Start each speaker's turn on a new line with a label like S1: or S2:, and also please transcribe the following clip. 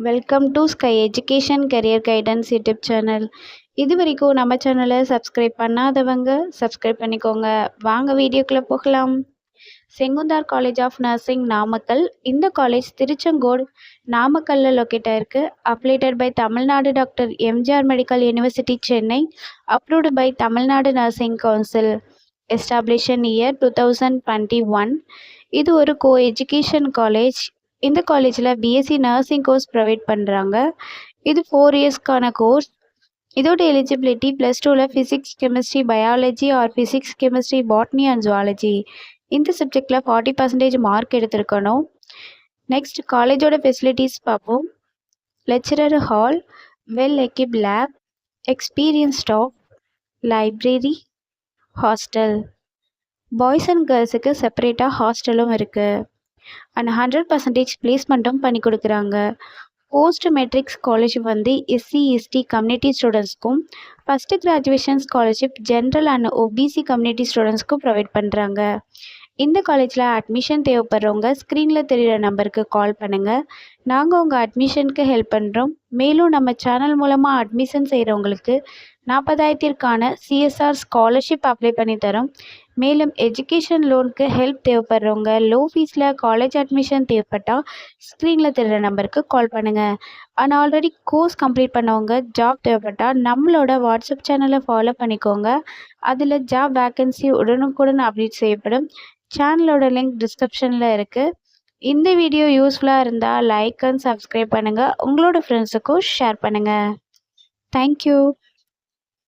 S1: Welcome to sky education career guidance YouTube channel. இது வரைக்கும் நம்ம சேனலை சப்ஸ்கிரைப் பண்ணாதவங்க சப்ஸ்கிரைப் பண்ணிக்கோங்க. வாங்க வீடியோக்குள்ளே போகலாம். Sengunthar college of nursing Namakkal. இந்த காலேஜ் திருச்செங்கோடு நாமக்கல்ல லொக்கேட் ஆயிருக்கு. Affiliated by Tamil Nadu doctor MGR medical university Chennai. Approved by Tamil Nadu nursing council. Establish in year 2021. இது ஒரு கோ எஜுகேஷன் காலேஜ். இந்த காலேஜில் பிஎஸ்சி நர்சிங் கோர்ஸ் ப்ரொவைட் பண்ணுறாங்க. இது 4 இயர்ஸ்க்கான கோர்ஸ். இதோட எலிஜிபிலிட்டி +2ல் physics chemistry biology or physics chemistry botany and zoology இந்த சப்ஜெக்டில் 40% மார்க் எடுத்திருக்கணும். நெக்ஸ்ட் காலேஜோட ஃபெசிலிட்டிஸ் பார்ப்போம். Lecturer hall, well equipped lab, experience staff, library, hostel. Boys and கேர்ள்ஸுக்கு செப்பரேட்டாக ஹாஸ்டலும் இருக்குது. அண்ட் 100% பிளேஸ்மெண்ட்டும் பண்ணி கொடுக்குறாங்க. Post matric scholarship SC ST community ஸ்டூடெண்ட்ஸ்க்கும், first graduation scholarship general and OBC community ஸ்டூடெண்ட்ஸ்க்கும் ப்ரொவைட் பண்ணுறாங்க. இந்த காலேஜில் அட்மிஷன் தேவைப்படுறவங்க ஸ்க்ரீனில் தெரிகிற நம்பருக்கு கால் பண்ணுங்கள். நாங்கள் உங்கள் அட்மிஷனுக்கு ஹெல்ப் பண்ணுறோம். மேலும் நம்ம சேனல் மூலமாக அட்மிஷன் செய்கிறவங்களுக்கு 40,000க்கான சிஎஸ்ஆர் ஸ்காலர்ஷிப் அப்ளை பண்ணி தரோம். மேலும் எஜுகேஷன் லோனுக்கு ஹெல்ப் தேவைப்படுறவங்க லோ ஃபீஸில் காலேஜ் அட்மிஷன் தேவைப்பட்டால் ஸ்க்ரீனில் தெரிகிற நம்பருக்கு கால் பண்ணுங்கள். அண்ட் ஆல்ரெடி கோர்ஸ் கம்ப்ளீட் பண்ணவங்க ஜாப் தேவைப்பட்டால் நம்மளோட வாட்ஸ்அப் சேனலை ஃபாலோ பண்ணிக்கோங்க. அதில் ஜாப் வேக்கன்சி உடனுக்குடன் அப்டேட் செய்யப்படும். சேனலோட லிங்க் டிஸ்கிரிப்ஷனில் இருக்குது. இந்த வீடியோ யூஸ்ஃபுல்லாக இருந்தால் லைக் அண்ட் சப்ஸ்கிரைப் பண்ணுங்கள். உங்களோட ஃப்ரெண்ட்ஸுக்கும் ஷேர் பண்ணுங்கள். தேங்க்யூ.